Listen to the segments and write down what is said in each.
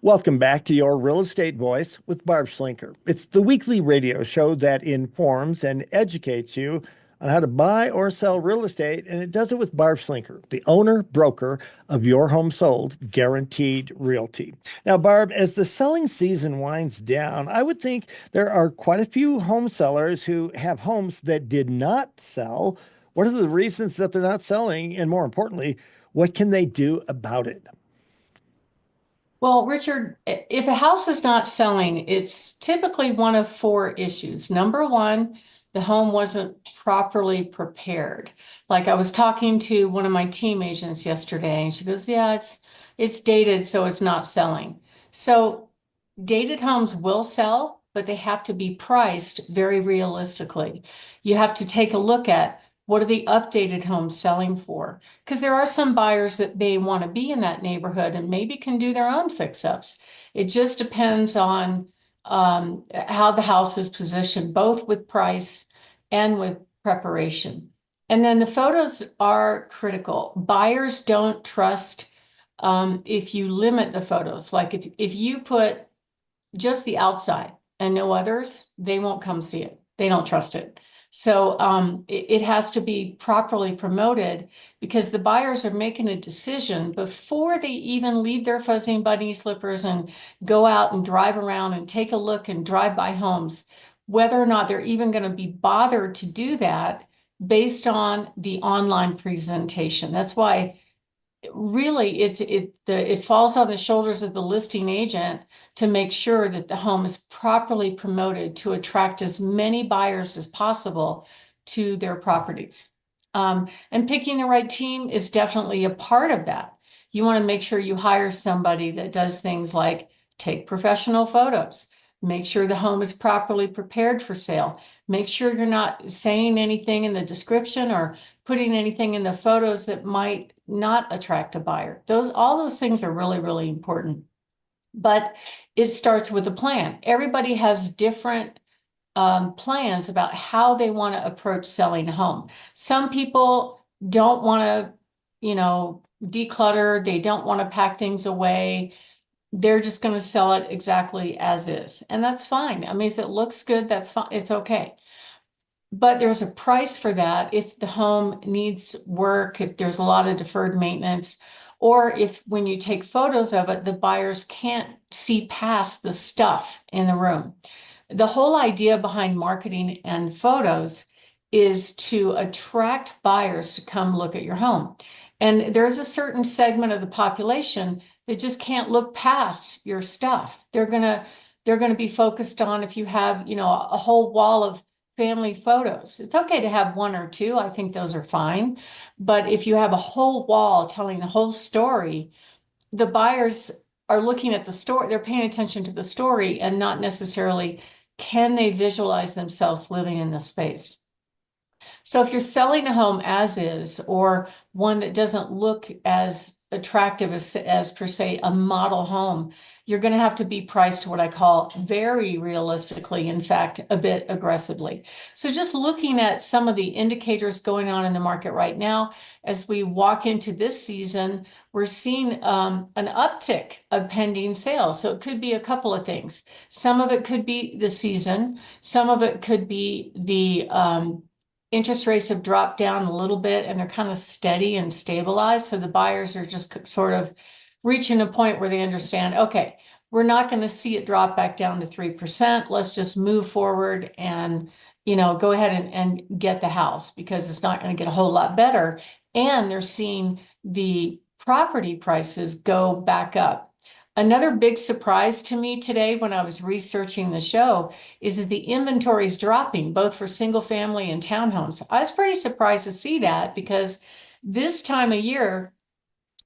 Welcome back to Your Real Estate Voice with Barb Schlinker. It's the weekly radio show that informs and educates you on how to buy or sell real estate, and it does it with Barb Schlinker, the owner broker of Your Home Sold Guaranteed Realty. Now, Barb, as the selling season winds down, I would think there are quite a few home sellers who have homes that did not sell. What are the reasons that they're not selling? And more importantly, what can they do about it? Well, Richard, if a house is not selling, it's typically one of four issues. Number one, the home wasn't properly prepared. Like I was talking to one of my team agents yesterday, and she goes, "Yeah, it's dated, so it's not selling." So dated homes will sell, but they have to be priced very realistically. You have to take a look at what are the updated homes selling for? Because there are some buyers that may want to be in that neighborhood and maybe can do their own fix-ups. It just depends on how the house is positioned, both with price and with preparation. And then the photos are critical. Buyers don't trust if you limit the photos. Like if you put just the outside and no others, they won't come see it. They don't trust it. So it has to be properly promoted because the buyers are making a decision before they even leave their fuzzy bunny slippers and go out and drive around and take a look and drive by homes, whether or not they're even going to be bothered to do that based on the online presentation. That's why really it falls on the shoulders of the listing agent to make sure that the home is properly promoted to attract as many buyers as possible to their properties. And picking the right team is definitely a part of that. You want to make sure you hire somebody that does things like take professional photos, make sure the home is properly prepared for sale, make sure you're not saying anything in the description or putting anything in the photos that might not attract a buyer. All those things are really, really important. But it starts with a plan. Everybody has different plans about how they want to approach selling a home. Some people don't want to, declutter. They don't want to pack things away. They're just going to sell it exactly as is. And that's fine. I mean, if it looks good, that's fine. It's okay. But there's a price for that if the home needs work, if there's a lot of deferred maintenance, or if when you take photos of it, the buyers can't see past the stuff in the room. The whole idea behind marketing and photos is to attract buyers to come look at your home. And there's a certain segment of the population that just can't look past your stuff. They're gonna be focused on if you have, a whole wall of family photos. It's okay to have one or two. I think those are fine. But if you have a whole wall telling the whole story, the buyers are looking at the story, they're paying attention to the story and not necessarily can they visualize themselves living in the space. So if you're selling a home as is, or one that doesn't look as attractive as per se a model home, you're going to have to be priced what I call very realistically, in fact, a bit aggressively. So just looking at some of the indicators going on in the market right now, as we walk into this season, we're seeing an uptick of pending sales. So it could be a couple of things. Some of it could be the season. Some of it could be the interest rates have dropped down a little bit and they're kind of steady and stabilized. So the buyers are just sort of reaching a point where they understand, okay, we're not going to see it drop back down to 3%. Let's just move forward and, go ahead and get the house because it's not going to get a whole lot better. And they're seeing the property prices go back up. Another big surprise to me today when I was researching the show is that the inventory is dropping both for single family and townhomes. I was pretty surprised to see that because this time of year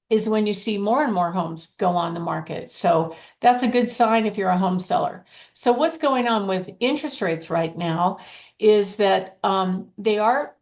is when you see more and more homes go on the market. So that's a good sign if you're a home seller. So what's going on with interest rates right now is that they are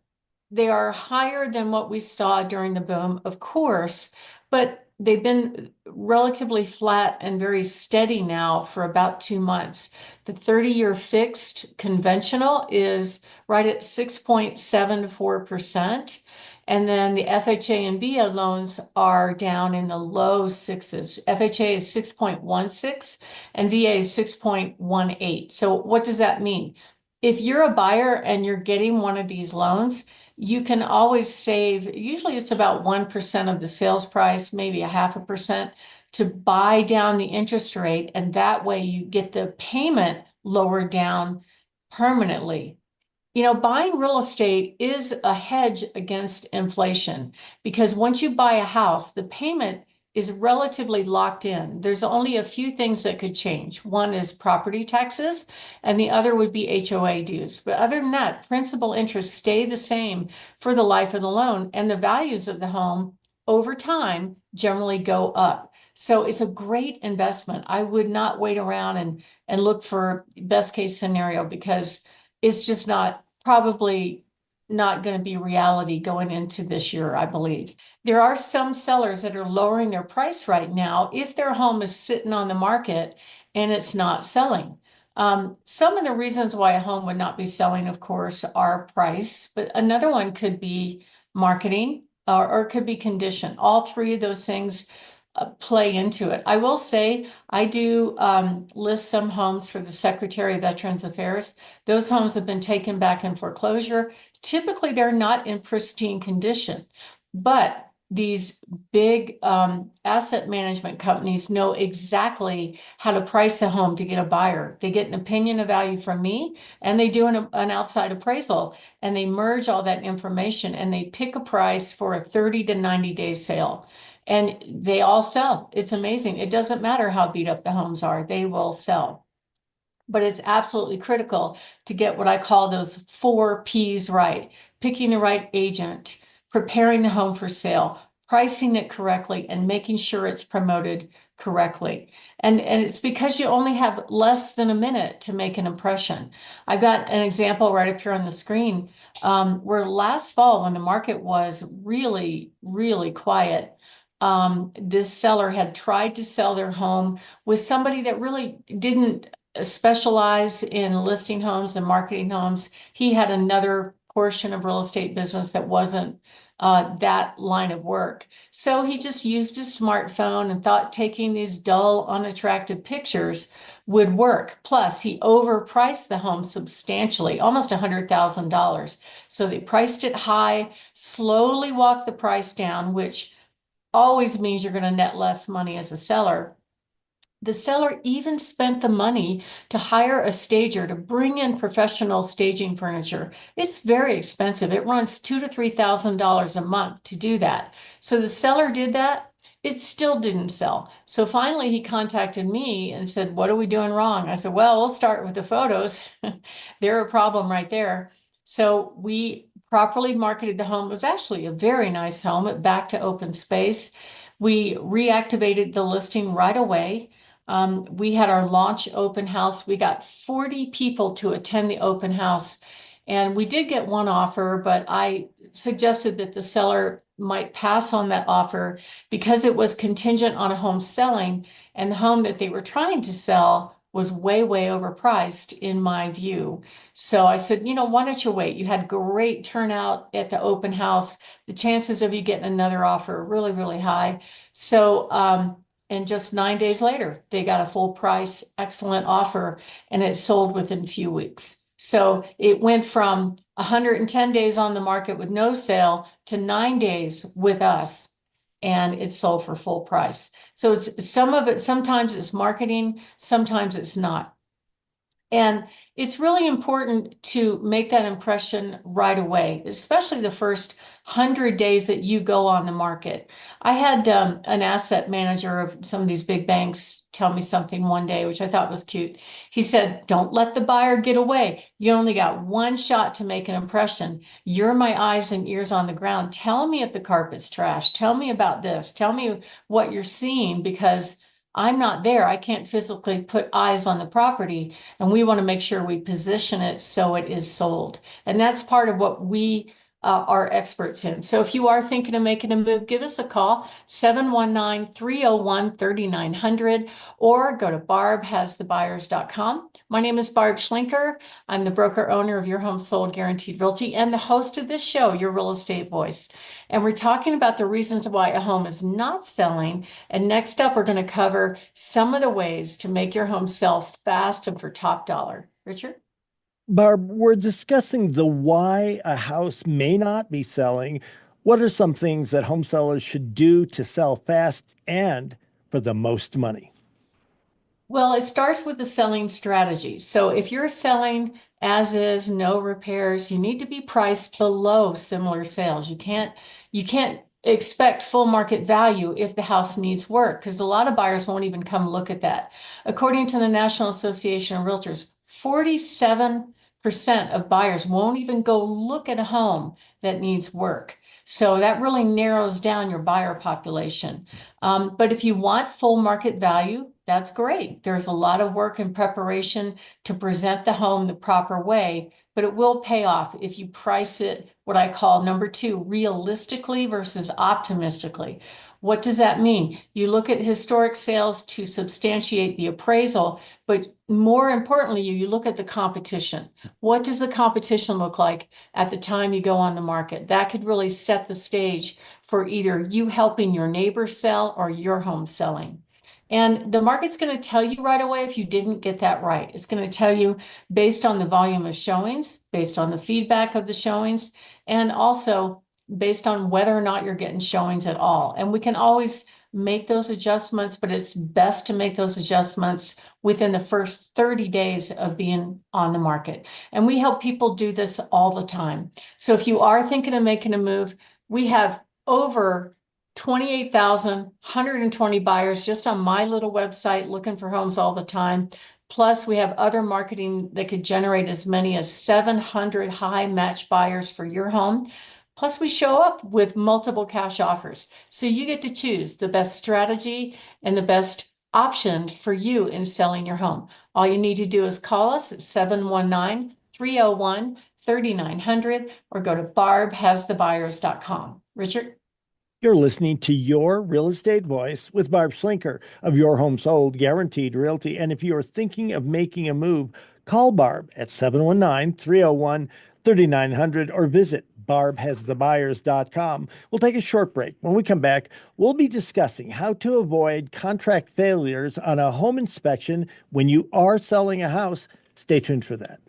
higher than what we saw during the boom, of course, but they've been relatively flat and very steady now for about 2 months. The 30-year fixed conventional is right at 6.74%. And then the FHA and VA loans are down in the low sixes. FHA is 6.16 and VA is 6.18. So what does that mean? If you're a buyer and you're getting one of these loans, you can always save, usually it's about 1% of the sales price, maybe a 0.5%, to buy down the interest rate. And that way you get the payment lowered down permanently. You know, buying real estate is a hedge against inflation because once you buy a house, the payment is relatively locked in. There's only a few things that could change. One is property taxes, and the other would be HOA dues. But other than that, principal interest stay the same for the life of the loan, and the values of the home over time generally go up. So it's a great investment. I would not wait around and look for best case scenario because it's just not probably not going to be reality going into this year, I believe. There are some sellers that are lowering their price right now if their home is sitting on the market and it's not selling. Some of the reasons why a home would not be selling, of course, are price, but another one could be marketing or it could be condition. All three of those things play into it. I will say I do list some homes for the Secretary of Veterans Affairs. Those homes have been taken back in foreclosure. Typically, they're not in pristine condition, but these big asset management companies know exactly how to price a home to get a buyer. They get an opinion of value from me, and they do an outside appraisal, and they merge all that information, and they pick a price for a 30 to 90 day sale. And they all sell. It's amazing. It doesn't matter how beat up the homes are, they will sell. But it's absolutely critical to get what I call those 4 Ps right. Picking the right agent, preparing the home for sale, pricing it correctly, and making sure it's promoted correctly. And it's because you only have less than a minute to make an impression. I've got an example right up here on the screen where last fall, when the market was really, really quiet, this seller had tried to sell their home with somebody that really didn't specialize in listing homes and marketing homes. He had another portion of real estate business that wasn't that line of work. So he just used his smartphone and thought taking these dull, unattractive pictures would work. Plus, he overpriced the home substantially, almost $100,000. So they priced it high, slowly walked the price down, which always means you're going to net less money as a seller. The seller even spent the money to hire a stager to bring in professional staging furniture. It's very expensive. It runs $2,000 to $3,000 a month to do that. So the seller did that. It still didn't sell. So finally he contacted me and said, "What are we doing wrong?" I said, "Well, we'll start with the photos." They're a problem right there. So we properly marketed the home. It was actually a very nice home, back to open space. We reactivated the listing right away. We had our launch open house. We got 40 people to attend the open house. And we did get one offer, but I suggested that the seller might pass on that offer because it was contingent on a home selling, and the home that they were trying to sell was way, way overpriced in my view. So I said, why don't you wait? You had great turnout at the open house. The chances of you getting another offer are really, really high. So, and just 9 days later, they got a full price, excellent offer, and it sold within a few weeks. So it went from 110 days on the market with no sale to 9 days with us, and it sold for full price. So it's some of it, sometimes it's marketing, sometimes it's not. And it's really important to make that impression right away, especially the first 100 days that you go on the market. I had an asset manager of some of these big banks tell me something one day, which I thought was cute. He said, "Don't let the buyer get away. You only got one shot to make an impression. You're my eyes and ears on the ground. Tell me if the carpet's trash. Tell me about this. Tell me what you're seeing because I'm not there. I can't physically put eyes on the property, and we want to make sure we position it so it is sold." And that's part of what we are experts in. So if you are thinking of making a move, give us a call, 719-301-3900, or go to barbhasthebuyers.com. My name is Barb Schlinker. I'm the broker owner of Your Home Sold Guaranteed Realty and the host of this show, Your Real Estate Voice. And we're talking about the reasons why a home is not selling. And next up, we're going to cover some of the ways to make your home sell fast and for top dollar. Richard? Barb, we're discussing the why a house may not be selling. What are some things that home sellers should do to sell fast and for the most money? Well, it starts with the selling strategy. So if you're selling as is, no repairs, you need to be priced below similar sales. You can't expect full market value if the house needs work, because a lot of buyers won't even come look at that. According to the National Association of Realtors, 47% of buyers won't even go look at a home that needs work. So that really narrows down your buyer population. But if you want full market value, that's great. There's a lot of work and preparation to present the home the proper way, but it will pay off if you price it, what I call number two, realistically versus optimistically. What does that mean? You look at historic sales to substantiate the appraisal, but more importantly, you look at the competition. What does the competition look like at the time you go on the market? That could really set the stage for either you helping your neighbor sell or your home selling. And the market's going to tell you right away if you didn't get that right. It's going to tell you based on the volume of showings, based on the feedback of the showings, and also based on whether or not you're getting showings at all. And we can always make those adjustments, but it's best to make those adjustments within the first 30 days of being on the market. And we help people do this all the time. So if you are thinking of making a move, we have over 28,120 buyers just on my little website looking for homes all the time. Plus, we have other marketing that could generate as many as 700 high match buyers for your home. Plus, we show up with multiple cash offers. So you get to choose the best strategy and the best option for you in selling your home. All you need to do is call us at 719-301-3900 or go to barbhasthebuyers.com. Richard? You're listening to Your Real Estate Voice with Barb Schlinker of Your Home Sold Guaranteed Realty. And if you are thinking of making a move, call Barb at 719-301-3900 or visit barbhasthebuyers.com. We'll take a short break. When we come back, we'll be discussing how to avoid contract failures on a home inspection when you are selling a house. Stay tuned for that.